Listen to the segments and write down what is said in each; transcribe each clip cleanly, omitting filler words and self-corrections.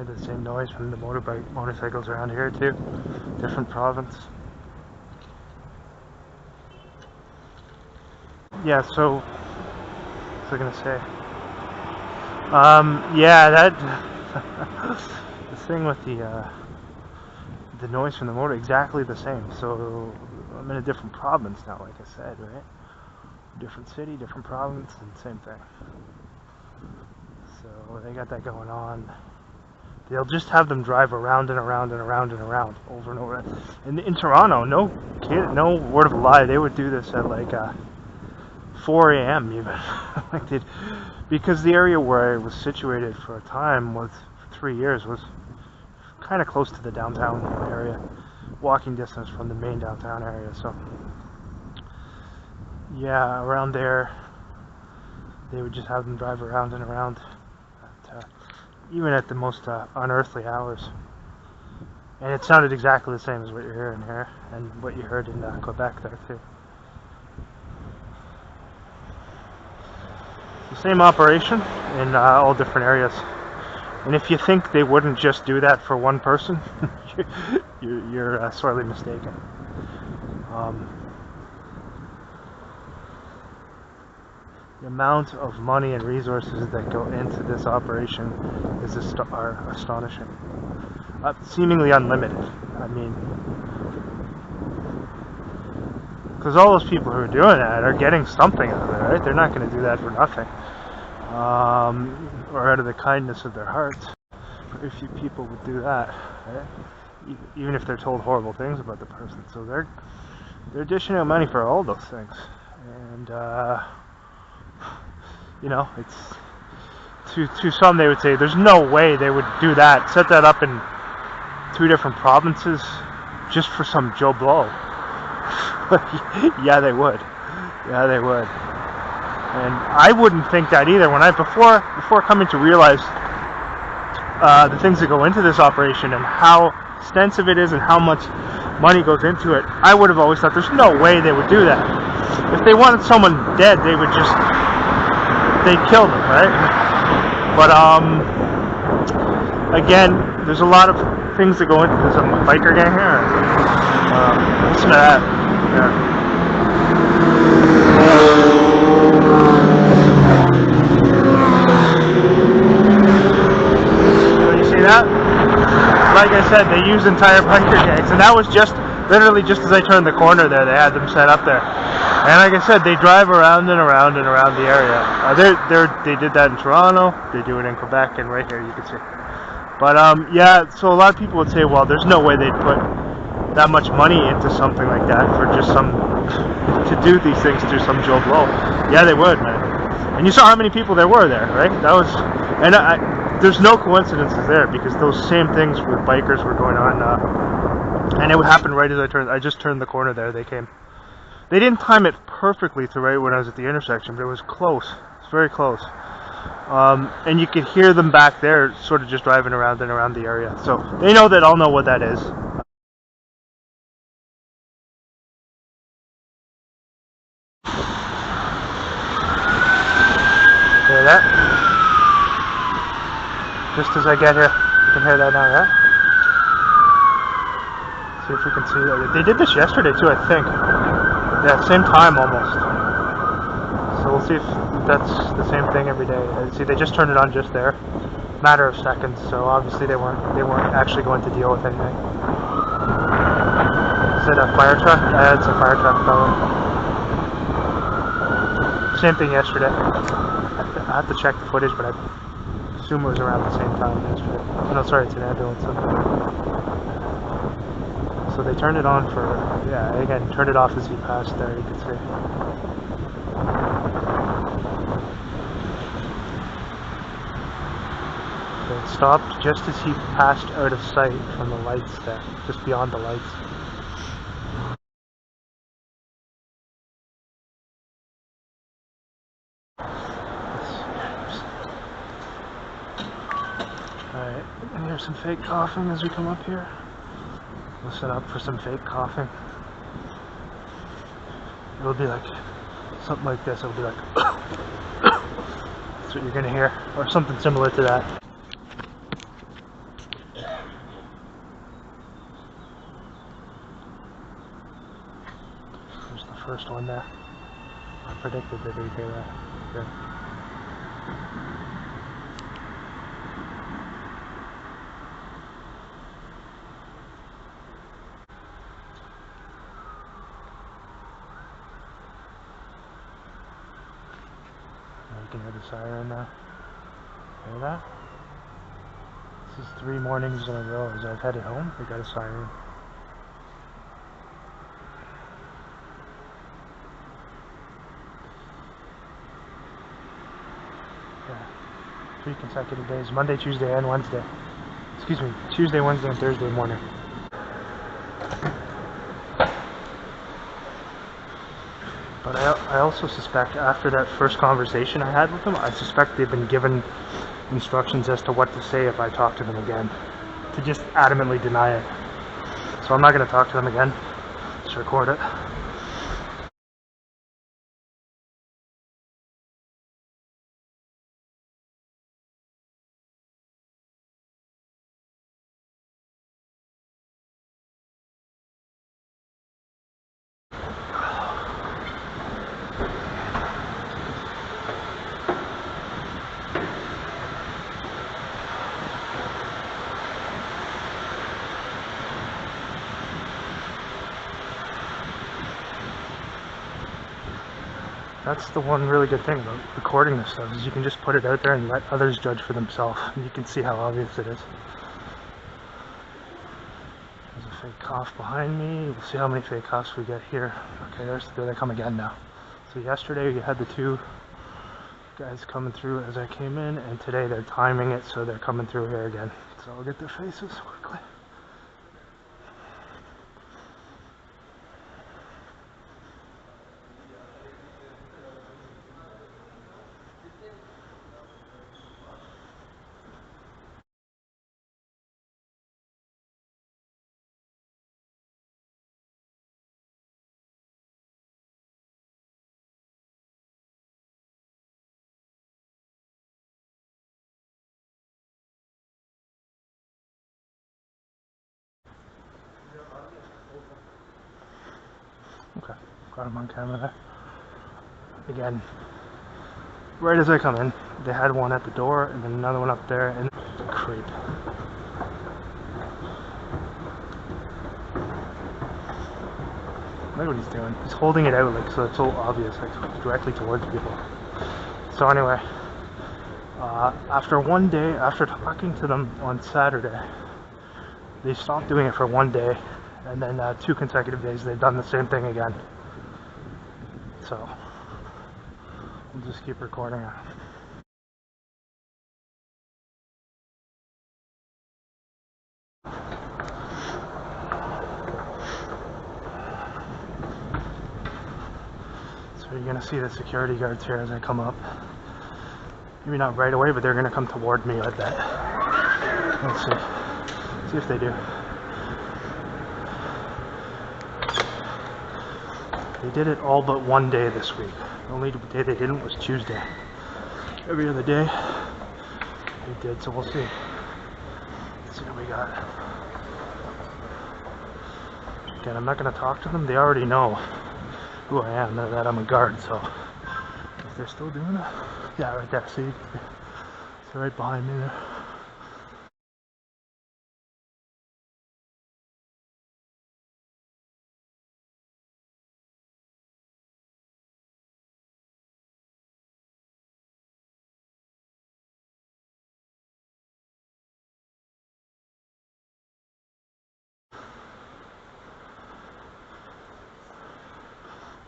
hear the same noise from the motorcycles around here too. Different province. Yeah, so what was I gonna say? Yeah, that the thing with the noise from the motor, exactly the same. So I'm in a different province now, like I said, right? Different city, different province, and same thing. So they got that going on. They'll just have them drive around and around and around and around over and over. And in Toronto, no kid, no word of a lie, they would do this at like 4 a.m. even. Like because the area where I was situated for a time was, for 3 years, was kind of close to the downtown area, walking distance from the main downtown area. So yeah, around there, they would just have them drive around and around, even at the most unearthly hours. And it sounded exactly the same as what you're hearing here, and what you heard in Quebec there too. The same operation in all different areas. And if you think they wouldn't just do that for one person, you're sorely mistaken. The amount of money and resources that go into this operation are astonishing. Seemingly unlimited. I mean, because all those people who are doing that are getting something out of it, right? They're not going to do that for nothing. Or out of the kindness of their hearts. Very few people would do that, right? Even if they're told horrible things about the person. So they're dishing out money for all those things. And you know, it's to some they would say there's no way they would do that, set that up in 2 different provinces just for some Joe Blow. Yeah, they would. Yeah, they would. And I wouldn't think that either. When before coming to realize the things that go into this operation and how extensive it is and how much money goes into it, I would have always thought there's no way they would do that. If they wanted someone dead, they'd kill them, right? But again, there's a lot of things that go into this. A biker gang here. Listen to that. Yeah. That? Like I said, they use entire biker gangs, and that was just literally just as I turned the corner there. They had them set up there, and like I said, they drive around and around and around the area. They did that in Toronto. They do it in Quebec, and right here you can see. But yeah, so a lot of people would say, well, there's no way they'd put that much money into something like that for just to do these things to some Joe Blow. Yeah, they would, man. And you saw how many people there were there, right? That was, and there's no coincidences there, because those same things with bikers were going on, and it would happen right as I just turned the corner there. They came. They didn't time it perfectly to right when I was at the intersection, but it was close. It's very close. And you could hear them back there, sort of just driving around and around the area. So they know that I'll know what that is. Hear that? Just as I get here, you can hear that now, right? See if we can see that. They did this yesterday too, I think. Yeah, same time almost. So we'll see if that's the same thing every day. See, they just turned it on just there, matter of seconds. So obviously they weren't actually going to deal with anything. Is it a fire truck? Yeah, it's a fire truck, probably. Same thing yesterday. I have to check the footage, but I assume it was around the same time yesterday. Oh, no, sorry, it's an ambulance. So they turned it on for, yeah, again, turned it off as he passed there, you can see. It stopped just as he passed out of sight from the lights there, just beyond the lights. Alright, and here's some fake coughing as we come up here. Listen up for some fake coughing. It'll be like something like this. It'll be like that's what you're gonna hear, or something similar to that. first one there. I predicted that they'd hear that. Good. You can hear the siren now. Hear that? This is 3 mornings in a row as I've headed home. We got a siren. Yeah. 3 consecutive days. Monday, Tuesday, and Wednesday. Excuse me. Tuesday, Wednesday, and Thursday morning. But I also suspect after that first conversation I had with them, I suspect they've been given instructions as to what to say if I talk to them again. To just adamantly deny it. So I'm not going to talk to them again. Just record it. That's the one really good thing about recording this stuff, is you can just put it out there and let others judge for themselves. And you can see how obvious it is. There's a fake cough behind me. We'll see how many fake coughs we get here. Okay, there they come again now. So yesterday you had the 2 guys coming through as I came in, and today they're timing it so they're coming through here again. So I'll get their faces quickly. Okay, got him on camera there. Again, right as I come in, they had one at the door and then another one up there, and creep. Look what he's doing. He's holding it out like so it's so obvious, like directly towards people. So anyway, after one day, after talking to them on Saturday, they stopped doing it for 1 day, and then 2 consecutive days they've done the same thing again. So we'll just keep recording it. So you're gonna see the security guards here as I come up. Maybe not right away, but they're gonna come toward me, I bet. Let's see if they do. They did it all but 1 day this week. The only day they didn't was Tuesday. Every other day they did, so we'll see. Let's see what we got. Again, I'm not going to talk to them. They already know who I am, that I'm a guard, so if they're still doing it. Yeah, right there. See? It's right behind me there.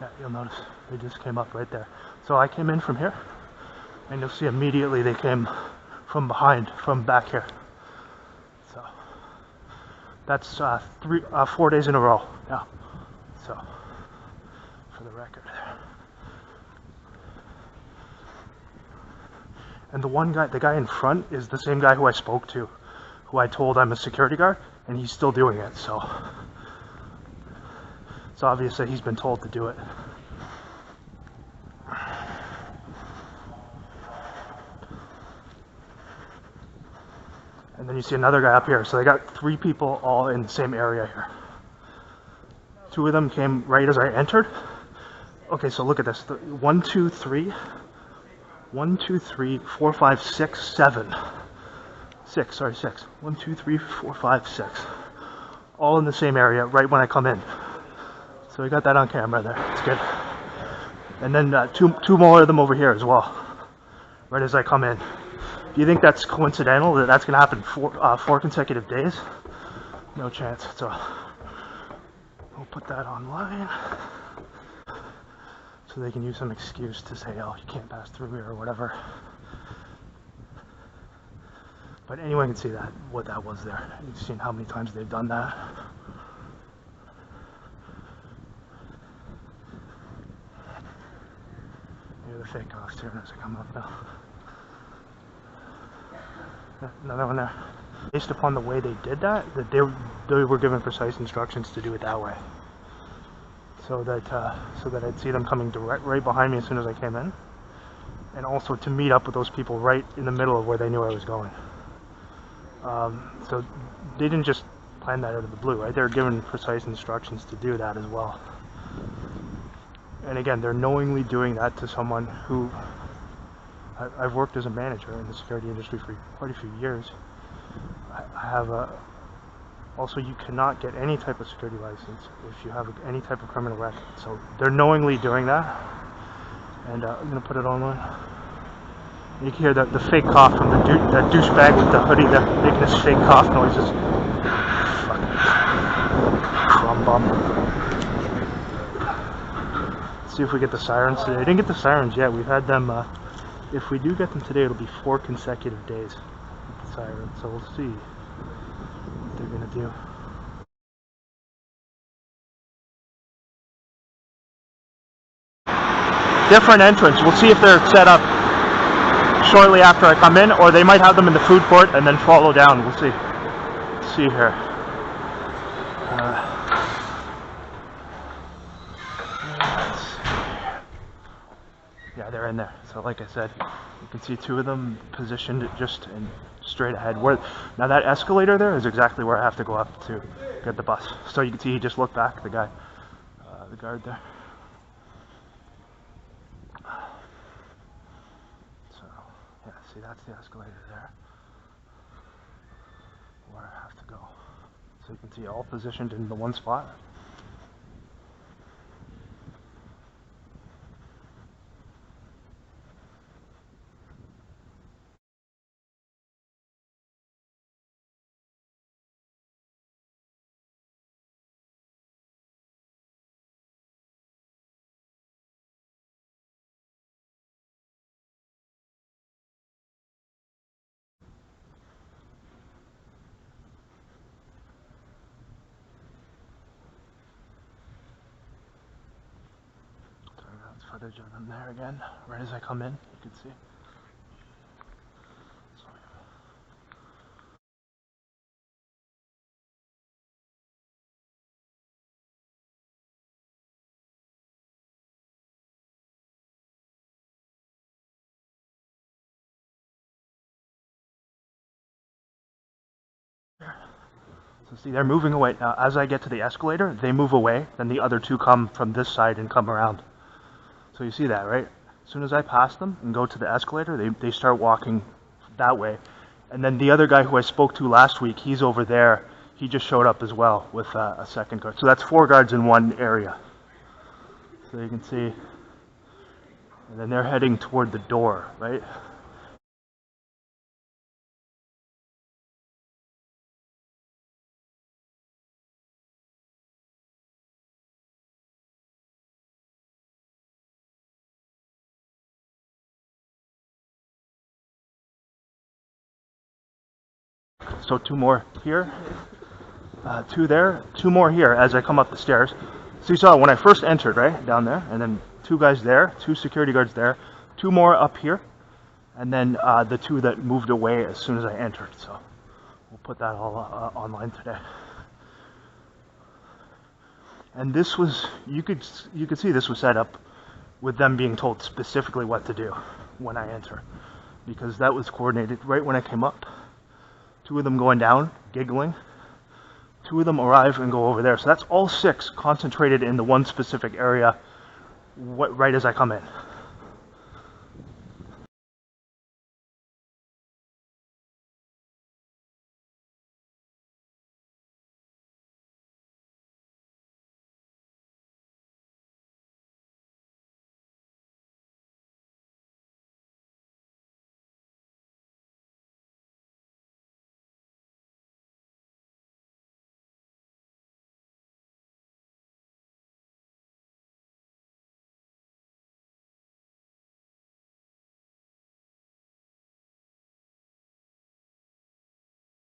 Yeah, you'll notice they just came up right there. So I came in from here, and you'll see immediately they came from behind, from back here. So that's 4 days in a row. Yeah. So for the record. And the guy in front is the same guy who I spoke to, who I told I'm a security guard, and he's still doing it. So it's obvious that he's been told to do it. And then you see another guy up here. So they got 3 people all in the same area here. 2 of them came right as I entered, okay, so look at this. 1, 2, 3. 1, 2, 3, 4, 5, 6, 7. 6, sorry, 6. 1, 2, 3, 4, 5, 6. All in the same area right when I come in. So we got that on camera there. It's good. And then two more of them over here as well, right as I come in. Do you think that's coincidental that that's going to happen 4 consecutive days? No chance. So we'll put that online so they can use some excuse to say, oh, you can't pass through here or whatever. But anyone can see that, what that was there. You've seen how many times they've done that. Here are the fake offs here as I come up now. Another one there. Based upon the way they did that they were given precise instructions to do it that way. So that I'd see them coming right behind me as soon as I came in. And also to meet up with those people right in the middle of where they knew I was going. So they didn't just plan that out of the blue, right? They were given precise instructions to do that as well. And again, they're knowingly doing that to someone who... I've worked as a manager in the security industry for quite a few years. I have also, you cannot get any type of security license if you have any type of criminal record. So they're knowingly doing that. And I'm going to put it online. You can hear the fake cough from that douchebag with the hoodie there, making his fake cough noises. Fucking crumb bum. Let's see if we get the sirens today. I didn't get the sirens yet. We've had them, if we do get them today, it'll be 4 consecutive days with the sirens. So we'll see what they're going to do. Different entrance. We'll see if they're set up shortly after I come in, or they might have them in the food court and then follow down. We'll see. Let's see here. Yeah, they're in there. So like I said, you can see 2 of them positioned just in straight ahead. Now that escalator there is exactly where I have to go up to get the bus. So you can see he just looked back, the guy, the guard there. So yeah, see, that's the escalator there, where I have to go. So you can see all positioned in the one spot. Footage of them there again, right as I come in, you can see. So see, they're moving away. Now, as I get to the escalator, they move away, then the other 2 come from this side and come around. So you see that, right? As soon as I pass them and go to the escalator, they start walking that way. And then the other guy who I spoke to last week, he's over there. He just showed up as well with a second guard. So that's 4 guards in one area. So you can see. And then they're heading toward the door, right? So 2 more here, 2 there, 2 more here as I come up the stairs. So you saw when I first entered, right, down there, and then 2 guys there, 2 security guards there, 2 more up here, and then the 2 that moved away as soon as I entered. So we'll put that all online today. And this was, you could see this was set up with them being told specifically what to do when I enter, because that was coordinated right when I came up. 2 of them going down, giggling. 2 of them arrive and go over there. So that's all 6 concentrated in the one specific area right as I come in.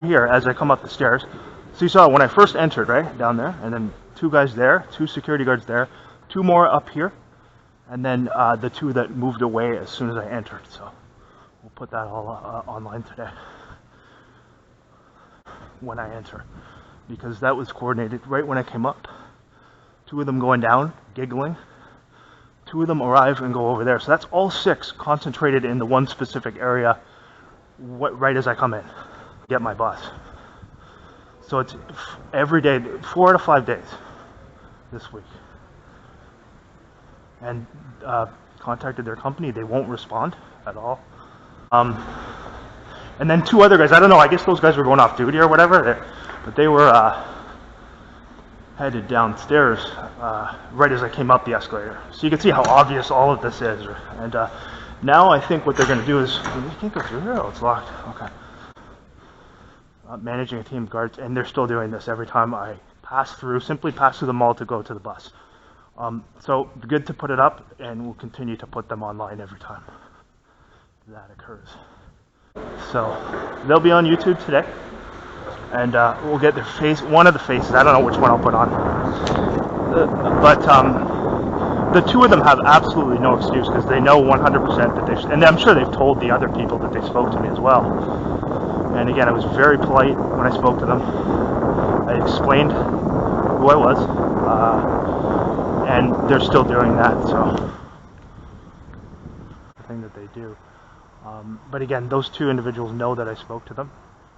Here, as I come up the stairs, so you saw when I first entered, right, down there, and then 2 guys there, 2 security guards there, 2 more up here, and then the 2 that moved away as soon as I entered. So we'll put that all online today when I enter, because that was coordinated right when I came up. 2 of them going down, giggling. 2 of them arrive and go over there. So that's all 6 concentrated in the one specific area right as I come in, get my bus. So it's every day, 4 out of 5 days this week. And contacted their company, they won't respond at all. And then 2 other guys, I don't know, I guess those guys were going off duty or whatever, but they were headed downstairs right as I came up the escalator. So you can see how obvious all of this is. And now I think what they're going to do is, you can't go through here, oh, it's locked, okay. Managing a team of guards, and they're still doing this every time I simply pass through the mall to go to the bus. So good to put it up, and we'll continue to put them online every time that occurs. So they'll be on YouTube today, and we'll get their face, one of the faces, I don't know which one I'll put on, but the 2 of them have absolutely no excuse, because they know 100% that and I'm sure they've told the other people that they spoke to me as well. And again, I was very polite when I spoke to them. I explained who I was, and they're still doing that, so the thing that they do. But again, those 2 individuals know that I spoke to them,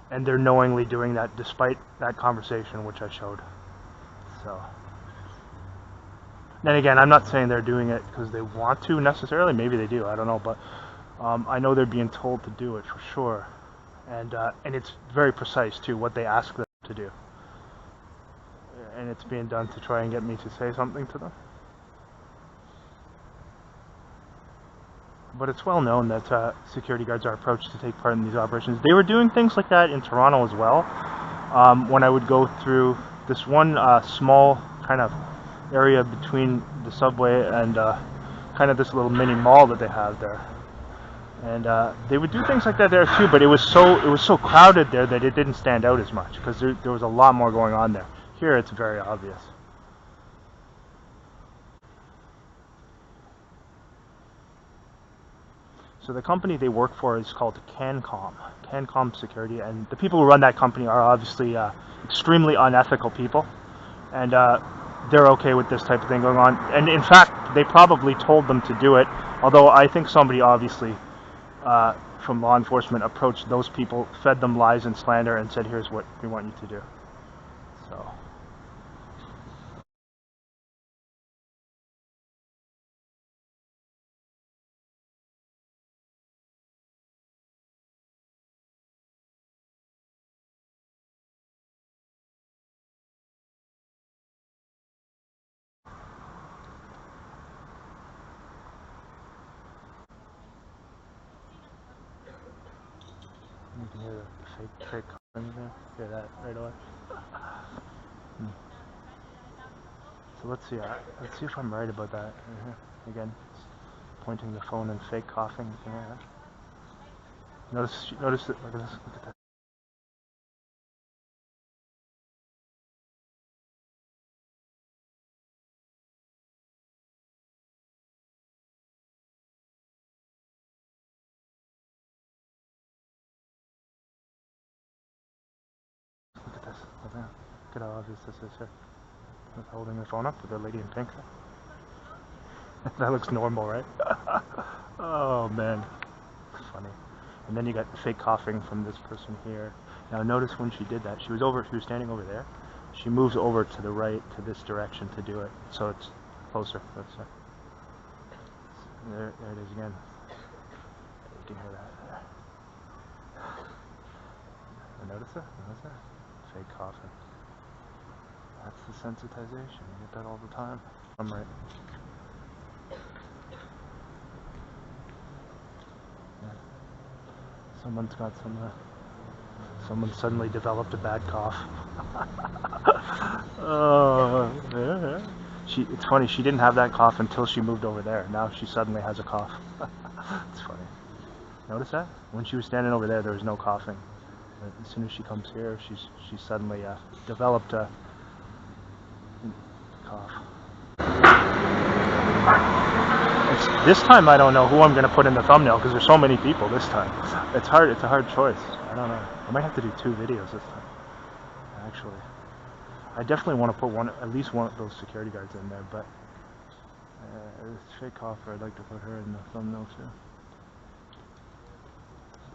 and they're knowingly doing that despite that conversation which I showed. So then again, I'm not saying they're doing it because they want to necessarily. Maybe they do, I don't know, but I know they're being told to do it for sure. And it's very precise too, what they ask them to do. And it's being done to try and get me to say something to them. But it's well known that security guards are approached to take part in these operations. They were doing things like that in Toronto as well. When I would go through this one small kind of area between the subway and kind of this little mini mall that they have there. And they would do things like that there too, but it was so crowded there that it didn't stand out as much, because there was a lot more going on there. Here it's very obvious. So the company they work for is called CanCom Security, and the people who run that company are obviously extremely unethical people, and they're okay with this type of thing going on. And in fact, they probably told them to do it, although I think somebody obviously from law enforcement approached those people, fed them lies and slander, and said, here's what we want you to do. So you can hear the fake coughing there. Hear that right away. So let's see if I'm right about that. Right here. Again, pointing the phone and fake coughing. You can hear that. Notice it. Look at this. Look at that. Look at this. Look at how obvious this is here. I'm holding the phone up with the lady in pink. That looks normal, right? Oh man, it's funny. And then you got fake coughing from this person here. Now notice when she did that, she was standing over there. She moves over to the right, to this direction to do it, so it's closer, let's say. There it is again. You can hear that there. Notice it? Notice it? Fake coughing. That's the sensitization. You get that all the time. I'm right. Yeah. Someone's got someone suddenly developed a bad cough. Oh, yeah. It's funny, she didn't have that cough until she moved over there. Now she suddenly has a cough. It's funny. Notice that? When she was standing over there, there was no coughing. But as soon as she comes here, she suddenly developed a cough. This time I don't know who I'm going to put in the thumbnail because there's so many people this time. It's hard. It's a hard choice. I don't know. I might have to do 2 videos this time. Actually, I definitely want to put at least one of those security guards in there. But this fake cougher, I'd like to put her in the thumbnail too.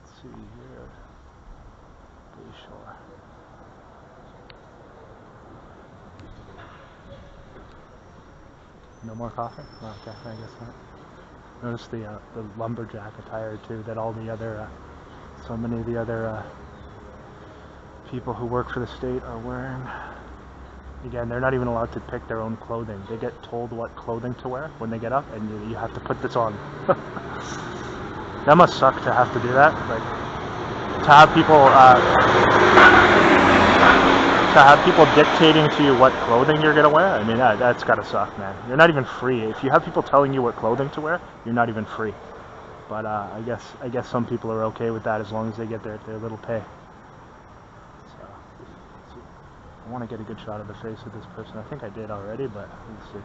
Let's see here. Be sure. No more coughing? Oh, okay, I guess not. Notice the lumberjack attire too that all the other, so many of the other people who work for the state are wearing. Again, they're not even allowed to pick their own clothing. They get told what clothing to wear when they get up, and you have to put this on. That must suck to have to do that. Like, to have people dictating to you what clothing you're gonna wear. I mean, that's gotta suck, man. You're not even free. If you have people telling you what clothing to wear, you're not even free. But I guess some people are okay with that as long as they get their little pay. So, I want to get a good shot of the face of this person. I think I did already, but let's see.